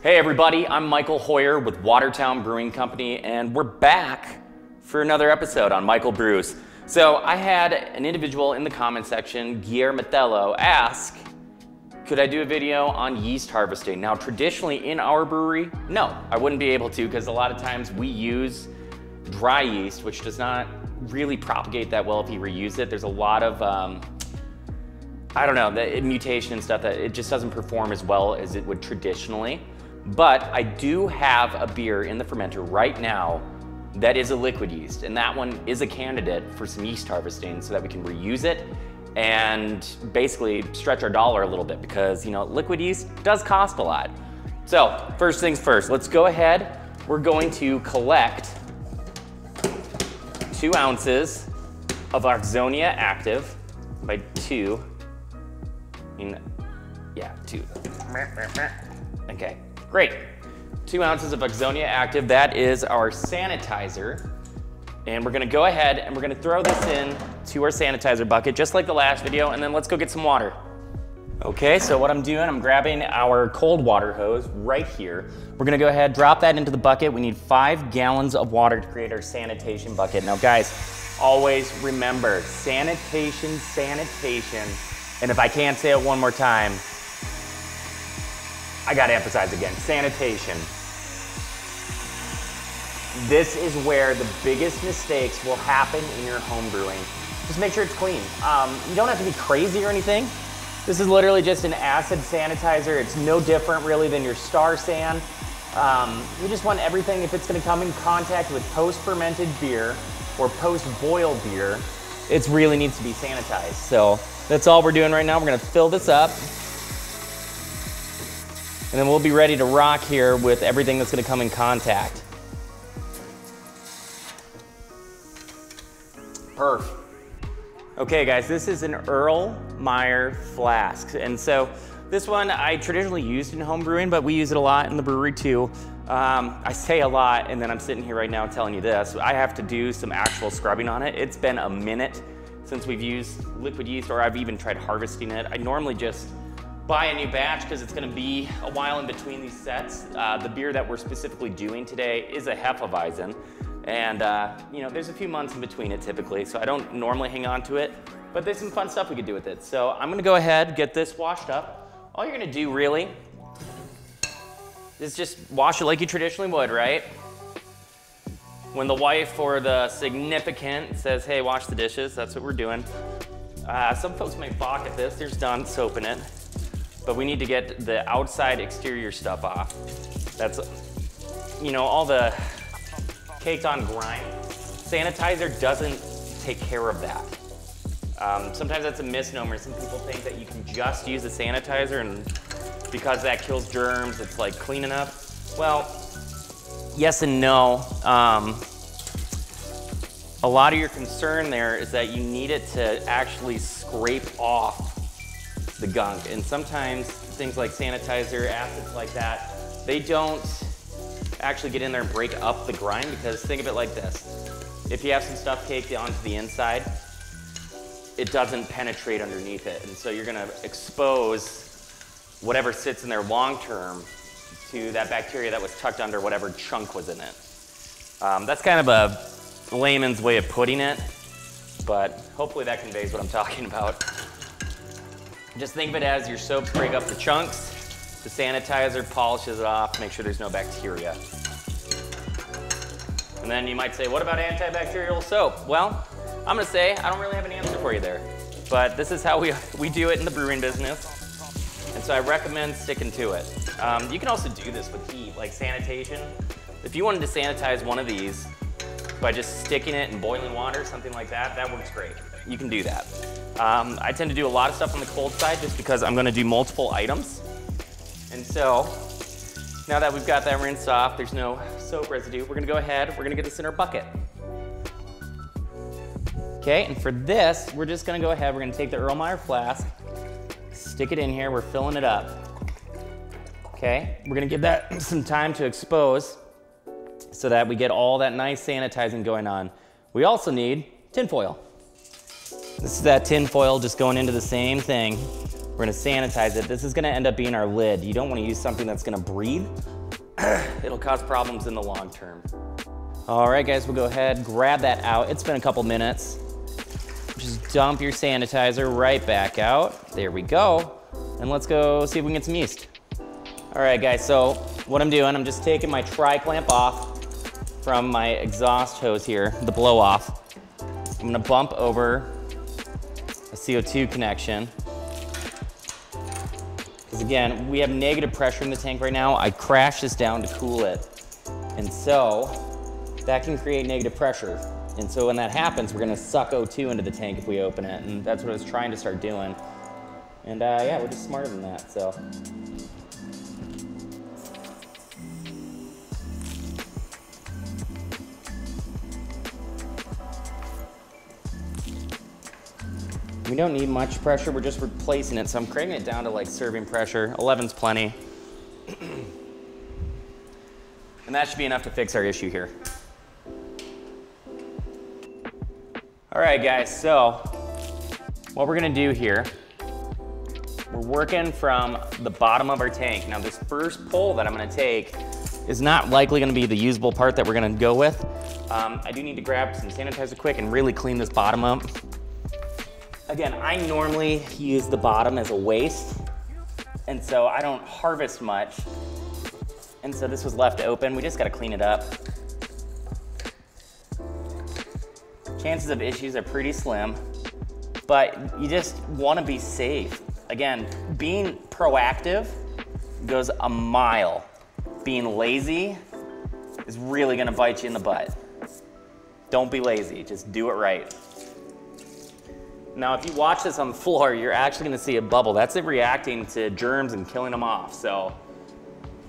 Hey everybody, I'm Michael Hoyer with Watertown Brewing Company, and we're back for another episode on Michael Brews. So I had an individual in the comment section, Guillermo, ask, could I do a video on yeast harvesting? Now traditionally in our brewery, no, I wouldn't be able to, because a lot of times we use dry yeast, which does not really propagate that well if you reuse it. There's a lot of, I don't know, the mutation and stuff that it just doesn't perform as well as it would traditionally. But I do have a beer in the fermenter right now that is a liquid yeast, and that one is a candidate for some yeast harvesting so that we can reuse it and basically stretch our dollar a little bit, because you know, liquid yeast does cost a lot. So first things first, let's go ahead. We're going to collect 2 ounces of Oxonia Active by 2. Yeah, 2. Okay. Great. 2 ounces of Oxonia Active. That is our sanitizer. And we're gonna go ahead and we're gonna throw this in to our sanitizer bucket, just like the last video, and then let's go get some water. Okay, so what I'm doing, I'm grabbing our cold water hose right here. We're gonna go ahead, drop that into the bucket. We need 5 gallons of water to create our sanitation bucket. Now guys, always remember, sanitation, sanitation. And if I can't say it one more time, I gotta emphasize again, sanitation. This is where the biggest mistakes will happen in your home brewing. Just make sure it's clean. You don't have to be crazy or anything. This is literally just an acid sanitizer. It's no different really than your Star San. You just want everything, if it's gonna come in contact with post-fermented beer or post-boil beer, it really needs to be sanitized. So that's all we're doing right now. We're gonna fill this up. And then we'll be ready to rock here with everything that's gonna come in contact. Perf. Okay guys, this is an Earl Meyer flask. And so this one I traditionally used in home brewing, but we use it a lot in the brewery too. I say a lot, and then I'm sitting here right now telling you this. I have to do some actual scrubbing on it. It's been a minute since we've used liquid yeast, or I've even tried harvesting it. I normally just buy a new batch because it's gonna be a while in between these sets. The beer that we're specifically doing today is a Hefeweizen. And you know, there's a few months in between it typically, so I don't normally hang on to it, but there's some fun stuff we could do with it. So I'm gonna go ahead, get this washed up. All you're gonna do really is just wash it like you traditionally would, right? When the wife or the significant says, hey, wash the dishes, that's what we're doing. Some folks may balk at this, there's Dawn soap in it. But we need to get the outside exterior stuff off. That's, you know, all the caked on grime. Sanitizer doesn't take care of that. Sometimes that's a misnomer. Some people think that you can just use a sanitizer and because that kills germs, it's like clean enough. Well, yes and no. A lot of your concern there is that you need it to actually scrape off the gunk, and sometimes things like sanitizer, acids like that, they don't actually get in there and break up the grime, because think of it like this. If you have some stuff caked onto the inside, it doesn't penetrate underneath it, and so you're gonna expose whatever sits in there long term to that bacteria that was tucked under whatever chunk was in it. That's kind of a layman's way of putting it, but hopefully that conveys what I'm talking about. Just think of it as your soaps break up the chunks, the sanitizer polishes it off, make sure there's no bacteria. And then you might say, what about antibacterial soap? Well, I'm gonna say, I don't really have an answer for you there, but this is how we do it in the brewing business. And so I recommend sticking to it. You can also do this with heat, like sanitation. If you wanted to sanitize one of these by just sticking it in boiling water, something like that, that works great. You can do that. I tend to do a lot of stuff on the cold side just because I'm gonna do multiple items. And so, now that we've got that rinsed off, there's no soap residue, we're gonna go ahead, we're gonna get this in our bucket. Okay, and for this, we're just gonna go ahead, we're gonna take the Earl Meyer flask, stick it in here, we're filling it up. Okay, we're gonna give that some time to expose so that we get all that nice sanitizing going on. We also need tin foil. This is that tin foil just going into the same thing. We're gonna sanitize it. This is gonna end up being our lid. You don't wanna use something that's gonna breathe. It'll cause problems in the long term. All right, guys, we'll go ahead, grab that out. It's been a couple minutes. Just dump your sanitizer right back out. There we go. And let's go see if we can get some yeast. All right, guys, so what I'm doing, I'm just taking my tri-clamp off from my exhaust hose here, the blow off. I'm gonna bump over a CO2 connection. Because again, we have negative pressure in the tank right now. I crashed this down to cool it. And so that can create negative pressure. And so when that happens, we're gonna suck O2 into the tank if we open it. And that's what I was trying to start doing. And yeah, we're just smarter than that, so. We don't need much pressure, we're just replacing it. So I'm cranking it down to like serving pressure. 11's plenty. And that should be enough to fix our issue here. All right, guys, so what we're gonna do here, we're working from the bottom of our tank. Now this first pull that I'm gonna take is not likely gonna be the usable part that we're gonna go with. I do need to grab some sanitizer quick and really clean this bottom up. Again, I normally use the bottom as a waste, and so I don't harvest much. And so this was left open. We just gotta clean it up. Chances of issues are pretty slim, but you just wanna be safe. Again, being proactive goes a mile. Being lazy is really gonna bite you in the butt. Don't be lazy, just do it right. Now, if you watch this on the floor, you're actually gonna see a bubble. That's it reacting to germs and killing them off. So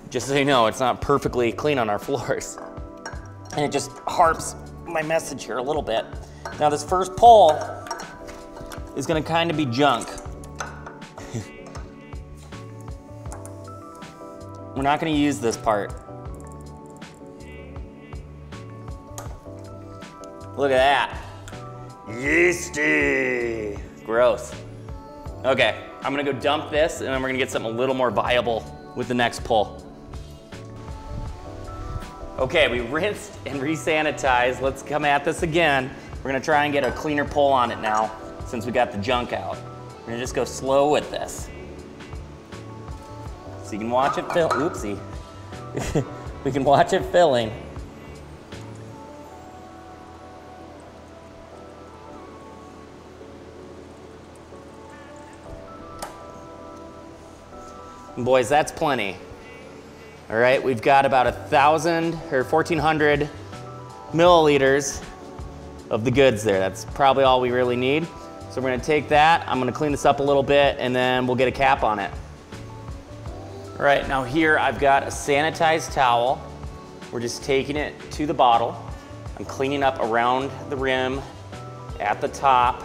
just so you know, it's not perfectly clean on our floors. And it just harps my message here a little bit. Now this first pull is gonna kind of be junk. We're not gonna use this part. Look at that. Yeasty. Gross. Okay, I'm gonna go dump this and then we're gonna get something a little more viable with the next pull. Okay, we rinsed and re-sanitized. Let's come at this again. We're gonna try and get a cleaner pull on it now since we got the junk out. We're gonna just go slow with this. So you can watch it fill, oopsie. We can watch it filling. Boys, that's plenty. All right, we've got about 1,000 or 1,400 milliliters of the goods there. That's probably all we really need. So we're gonna take that, I'm gonna clean this up a little bit, and then we'll get a cap on it. All right, now here I've got a sanitized towel. We're just taking it to the bottle. I'm cleaning up around the rim, at the top.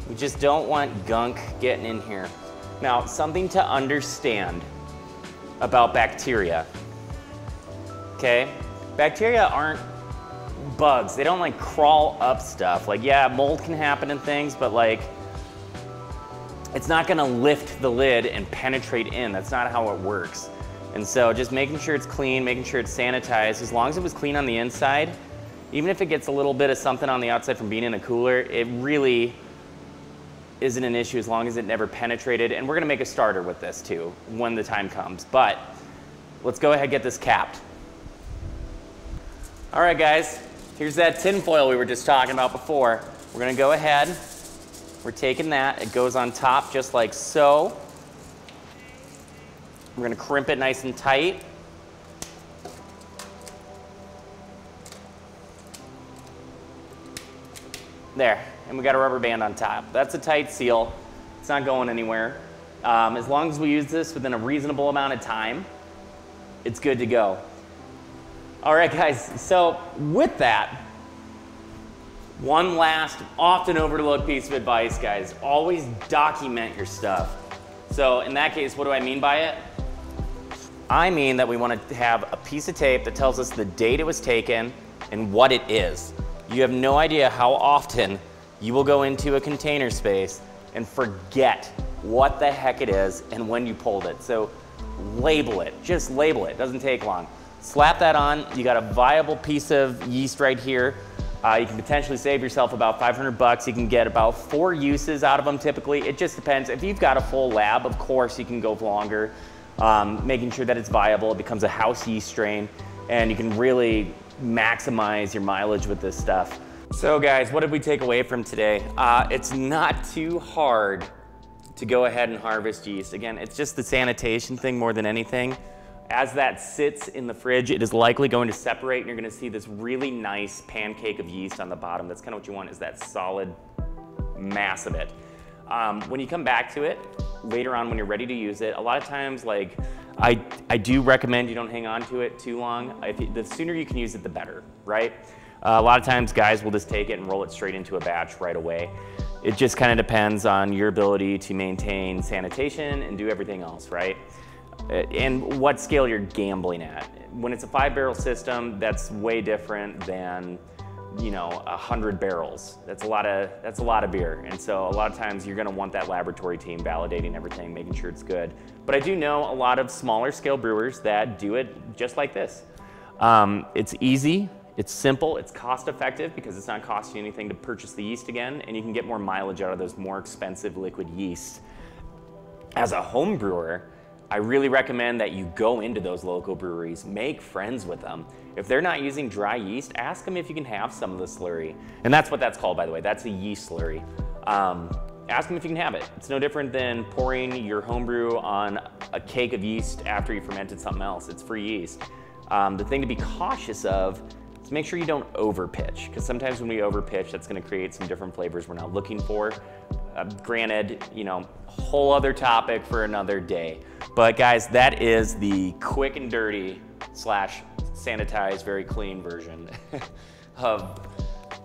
We just don't want gunk getting in here. Now, something to understand about bacteria, okay? Bacteria aren't bugs. They don't like crawl up stuff. Like, yeah, mold can happen and things, but like, it's not gonna lift the lid and penetrate in. That's not how it works. And so just making sure it's clean, making sure it's sanitized, as long as it was clean on the inside, even if it gets a little bit of something on the outside from being in the cooler, it really isn't an issue as long as it never penetrated. And we're gonna make a starter with this too, when the time comes. But let's go ahead and get this capped. All right, guys, here's that tin foil we were just talking about before. We're gonna go ahead, we're taking that, it goes on top just like so. We're gonna crimp it nice and tight. There, and we got a rubber band on top. That's a tight seal. It's not going anywhere. As long as we use this within a reasonable amount of time, it's good to go. All right, guys, so with that, one last often overlooked piece of advice, guys, always document your stuff. So in that case, what do I mean by it? I mean that we want to have a piece of tape that tells us the date it was taken and what it is. You have no idea how often you will go into a container space and forget what the heck it is and when you pulled it. So label it, just label it, doesn't take long. Slap that on, you got a viable piece of yeast right here. You can potentially save yourself about 500 bucks. You can get about 4 uses out of them typically. It just depends. If you've got a full lab, of course you can go longer, making sure that it's viable. It becomes a house yeast strain, and you can really maximize your mileage with this stuff. So guys, what did we take away from today? It's not too hard to go ahead and harvest yeast. Again, it's just the sanitation thing more than anything. As that sits in the fridge, it is likely going to separate, and you're gonna see this really nice pancake of yeast on the bottom. That's kind of what you want, is that solid mass of it. When you come back to it, later on when you're ready to use it, a lot of times, like, I do recommend you don't hang on to it too long. The sooner you can use it, the better, right? A lot of times guys will just take it and roll it straight into a batch right away. It just kind of depends on your ability to maintain sanitation and do everything else, right? And what scale you're gambling at. When it's a 5-barrel system, that's way different than, you know, 100 barrels. That's a lot of beer. And so a lot of times you're gonna want that laboratory team validating everything, making sure it's good. But I do know a lot of smaller scale brewers that do it just like this. It's easy, it's simple, it's cost effective because it's not costing you anything to purchase the yeast again, and you can get more mileage out of those more expensive liquid yeast. As a home brewer, I really recommend that you go into those local breweries, make friends with them. If they're not using dry yeast, ask them if you can have some of the slurry. And that's what that's called, by the way. That's a yeast slurry. Ask them if you can have it. It's no different than pouring your homebrew on a cake of yeast after you fermented something else. It's free yeast. The thing to be cautious of is make sure you don't overpitch, because sometimes when we overpitch, that's gonna create some different flavors we're not looking for. Granted, you know, whole other topic for another day. But guys, that is the quick and dirty / sanitized, very clean version of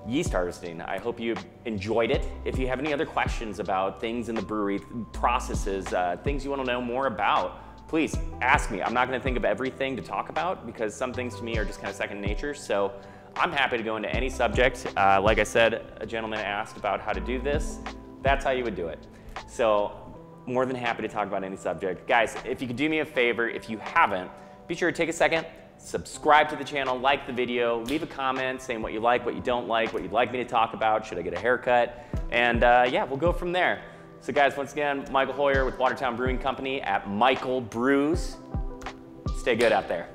yeast harvesting. I hope you enjoyed it. If you have any other questions about things in the brewery, processes, things you want to know more about, please ask me. I'm not going to think of everything to talk about because some things to me are just kind of second nature. So I'm happy to go into any subject. Like I said, a gentleman asked about how to do this. That's how you would do it. So more than happy to talk about any subject. Guys, if you could do me a favor, if you haven't, be sure to take a second, subscribe to the channel, like the video, leave a comment saying what you like, what you don't like, what you'd like me to talk about, should I get a haircut, and yeah, we'll go from there. So guys, once again, Michael Hoyer with Watertown Brewing Company at Michael Brews. Stay good out there.